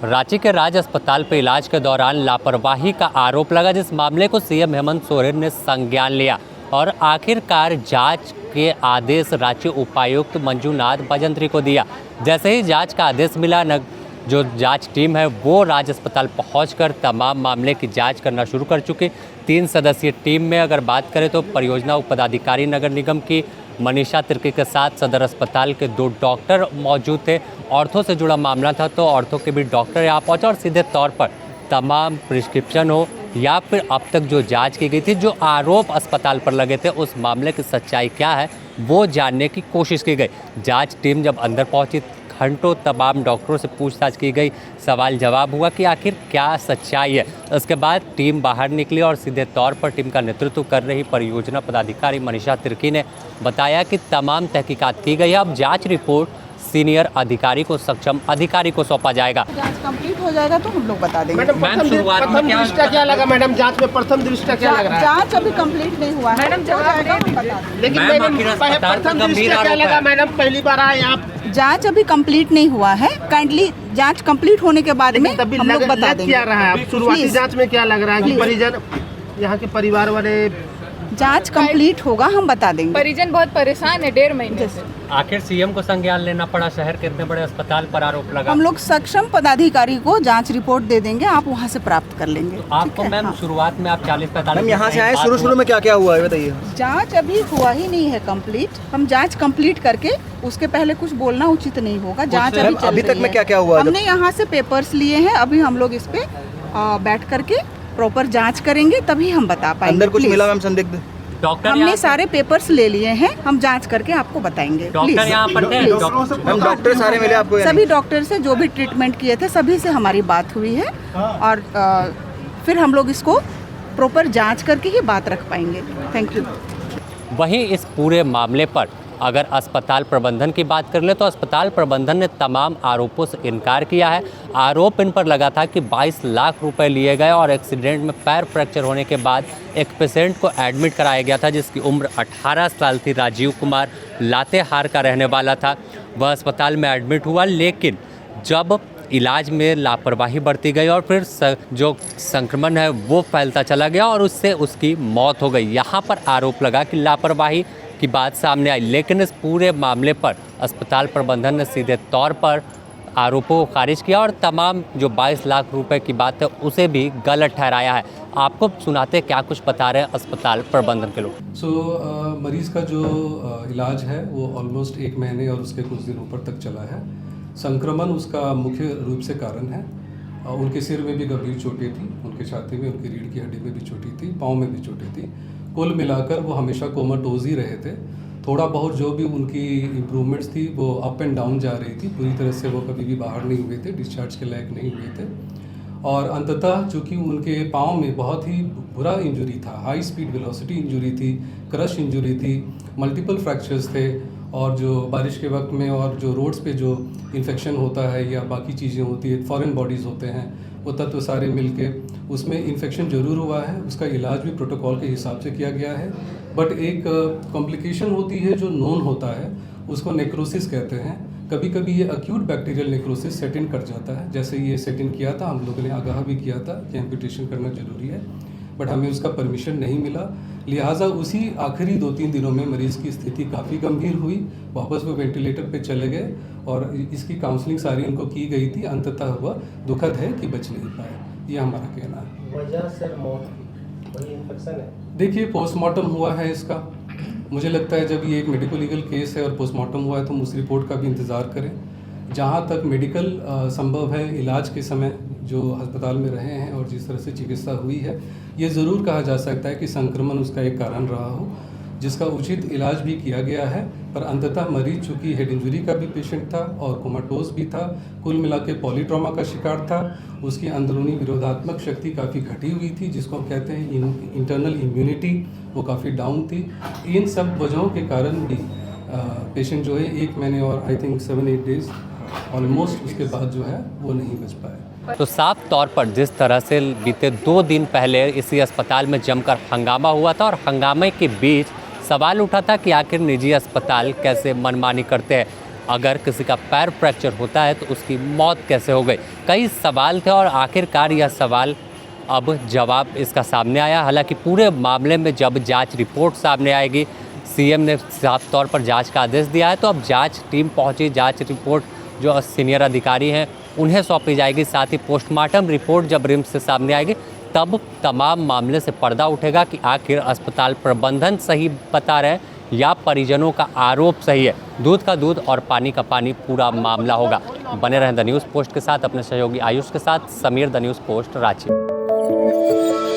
रांची के राज अस्पताल पर इलाज के दौरान लापरवाही का आरोप लगा, जिस मामले को सीएम हेमंत सोरेन ने संज्ञान लिया और आखिरकार जांच के आदेश रांची उपायुक्त मंजूनाथ भजंत्री को दिया। जैसे ही जांच का आदेश मिला, जो जांच टीम है वो राज अस्पताल पहुंचकर तमाम मामले की जांच करना शुरू कर चुकी। 3 सदस्यीय टीम में अगर बात करें तो परियोजना उपपदाधिकारी नगर निगम की मनीषा तिर्की के साथ सदर अस्पताल के 2 डॉक्टर मौजूद थे। ऑर्थो से जुड़ा मामला था तो ऑर्थो के भी डॉक्टर यहाँ पहुँचे और सीधे तौर पर तमाम प्रिस्क्रिप्शन हो या फिर अब तक जो जांच की गई थी, जो आरोप अस्पताल पर लगे थे, उस मामले की सच्चाई क्या है वो जानने की कोशिश की गई। जांच टीम जब अंदर पहुंची, घंटों तमाम डॉक्टरों से पूछताछ की गई, सवाल जवाब हुआ कि आखिर क्या सच्चाई है। उसके बाद टीम बाहर निकली और सीधे तौर पर टीम का नेतृत्व कर रही परियोजना पदाधिकारी मनीषा तिर्की ने बताया कि तमाम तहकीकात की गई है। अब जांच रिपोर्ट सीनियर अधिकारी को सक्षम अधिकारी को सौंपा जाएगा। जांच कंप्लीट हो जाएगा तो हम लोग बता देंगे। मैडम शुरुआत में क्या लगा? मैडम जांच में प्रथम दृष्टया क्या लग रहा है? जांच अभी कंप्लीट नहीं हुआ है। मैडम लेकिन मैडम प्रथम दृष्टया क्या लगा? मैडम पहली बार आए आप। जांच अभी कंप्लीट नहीं हुआ है। काइंडली जांच कंप्लीट होने के बाद में हम लोग बता देंगे। क्या रहा है शुरुआती जांच में? क्या लग रहा है कि परिजन यहाँ के परिवार वाले? जांच कंप्लीट होगा, हम बता देंगे। परिजन बहुत परेशान है 1.5 महीने से। आखिर सीएम को संज्ञान लेना पड़ा, शहर के इतने बड़े अस्पताल पर आरोप लगा। हम लोग सक्षम पदाधिकारी को जांच रिपोर्ट दे देंगे, आप वहां से प्राप्त कर लेंगे। तो आपको मैम शुरुआत में आप 40-45 यहाँ से आए, शुरू में क्या क्या हुआ है बताइए। जांच अभी हुआ ही नहीं है कंप्लीट। हम जांच कंप्लीट करके उसके पहले कुछ बोलना उचित नहीं होगा। जांच अभी तक में क्या क्या हुआ? हमने यहाँ से पेपर्स लिए हैं, अभी हम लोग इस पे बैठ करके प्रॉपर जाँच करेंगे, तभी हम बता पाएंगे। अंदर कुछ मिला मैम संदिग्ध? डॉक्टर हमने सारे पेपर्स ले लिए हैं, हम जांच करके आपको बताएंगे। डॉक्टर यहाँ पर थे? डॉक्टर सारे मिले आपको? सभी डॉक्टर से जो भी ट्रीटमेंट किए थे सभी से हमारी बात हुई है और फिर हम लोग इसको प्रॉपर जांच करके ही बात रख पाएंगे। Thank you. वहीं इस पूरे मामले पर अगर अस्पताल प्रबंधन की बात कर ले तो अस्पताल प्रबंधन ने तमाम आरोपों से इनकार किया है। आरोप इन पर लगा था कि 22 लाख रुपए लिए गए और एक्सीडेंट में पैर फ्रैक्चर होने के बाद एक पेशेंट को एडमिट कराया गया था, जिसकी उम्र 18 साल थी। राजीव कुमार लातेहार का रहने वाला था। वह अस्पताल में एडमिट हुआ, लेकिन जब इलाज में लापरवाही बरती गई और फिर जो संक्रमण है वो फैलता चला गया और उससे उसकी मौत हो गई। यहाँ पर आरोप लगा कि लापरवाही की बात सामने आई, लेकिन इस पूरे मामले पर अस्पताल प्रबंधन ने सीधे तौर पर आरोपों को खारिज किया और तमाम जो 22 लाख रुपए की बात है उसे भी गलत ठहराया है। आपको सुनाते क्या कुछ बता रहे हैं अस्पताल प्रबंधन के लोग। मरीज़ का जो इलाज है वो ऑलमोस्ट 1 महीने और उसके कुछ दिन ऊपर तक चला है। संक्रमण उसका मुख्य रूप से कारण है। उनके सिर में भी गंभीर चोटें थी, उनके छाती में, उनकी रीढ़ की हड्डी में भी चोटें थी, पाँव में भी चोटें थी। कुल मिलाकर वो हमेशा कोमाटोज ही रहे थे। थोड़ा बहुत जो भी उनकी इम्प्रूवमेंट्स थी वो अप एंड डाउन जा रही थी। पूरी तरह से वो कभी भी बाहर नहीं हुए थे, डिस्चार्ज के लायक नहीं हुए थे। और अंततः चूँकि उनके पाँव में बहुत ही बुरा इंजरी था, हाई स्पीड वेलोसिटी इंजरी थी, क्रश इंजरी थी, मल्टीपल फ्रैक्चर्स थे और जो बारिश के वक्त में और जो रोड्स पे जो इन्फेक्शन होता है या बाकी चीज़ें होती है, फॉरेन बॉडीज़ होते हैं, वो तत्व सारे मिलके उसमें इन्फेक्शन ज़रूर हुआ है। उसका इलाज भी प्रोटोकॉल के हिसाब से किया गया है। बट एक कॉम्प्लिकेशन होती है जो नोन होता है, उसको नेक्रोसिस कहते हैं। कभी कभी ये अक्यूट बैक्टीरियल नेक्रोसिस सेट इन कर जाता है। जैसे ये सेट इन किया था, हम लोगों ने आगाह भी किया था कि एम्पुटेशन करना ज़रूरी है, बट हमें उसका परमिशन नहीं मिला। लिहाजा उसी आखिरी 2-3 दिनों में मरीज़ की स्थिति काफ़ी गंभीर हुई, वापस वो वेंटिलेटर पे चले गए और इसकी काउंसलिंग सारी उनको की गई थी। अंततः हुआ दुखद है कि बच नहीं पाए, ये हमारा कहना है। वजह से मौत वही इन्फेक्शन है? देखिए, पोस्टमार्टम हुआ है इसका। मुझे लगता है जब ये एक मेडिकल लीगल केस है और पोस्टमार्टम हुआ है तो हम उस रिपोर्ट का भी इंतज़ार करें। जहाँ तक मेडिकल संभव है, इलाज के समय जो अस्पताल में रहे हैं और जिस तरह से चिकित्सा हुई है, ये ज़रूर कहा जा सकता है कि संक्रमण उसका एक कारण रहा हो, जिसका उचित इलाज भी किया गया है। पर अंततः मरीज चूँकि हेड इंजरी का भी पेशेंट था और कोमाटोज भी था, कुल मिला के पॉलीट्रॉमा का शिकार था, उसकी अंदरूनी विरोधात्मक शक्ति काफ़ी घटी हुई थी, जिसको कहते हैं इंटरनल इम्यूनिटी, वो काफ़ी डाउन थी। इन सब वजहों के कारण भी पेशेंट जो है 1 महीने और आई थिंक 7-8 डेज ऑलमोस्ट उसके बाद जो है वो नहीं बच पाए। तो साफ तौर पर जिस तरह से बीते 2 दिन पहले इसी अस्पताल में जमकर हंगामा हुआ था और हंगामे के बीच सवाल उठा था कि आखिर निजी अस्पताल कैसे मनमानी करते हैं, अगर किसी का पैर फ्रैक्चर होता है तो उसकी मौत कैसे हो गई। कई सवाल थे और आखिरकार यह सवाल अब जवाब इसका सामने आया। हालांकि पूरे मामले में जब जांच रिपोर्ट सामने आएगी, सीएम ने साफ तौर पर जांच का आदेश दिया है, तो अब जांच टीम पहुंची, जांच रिपोर्ट जो सीनियर अधिकारी हैं उन्हें सौंपी जाएगी। साथ ही पोस्टमार्टम रिपोर्ट जब रिम्स से सामने आएगी तब तमाम मामले से पर्दा उठेगा कि आखिर अस्पताल प्रबंधन सही बता रहे हैं या परिजनों का आरोप सही है। दूध का दूध और पानी का पानी पूरा मामला होगा। बने रहें द न्यूज़ पोस्ट के साथ, अपने सहयोगी आयुष के साथ। Sameer, the news post, Ranchi.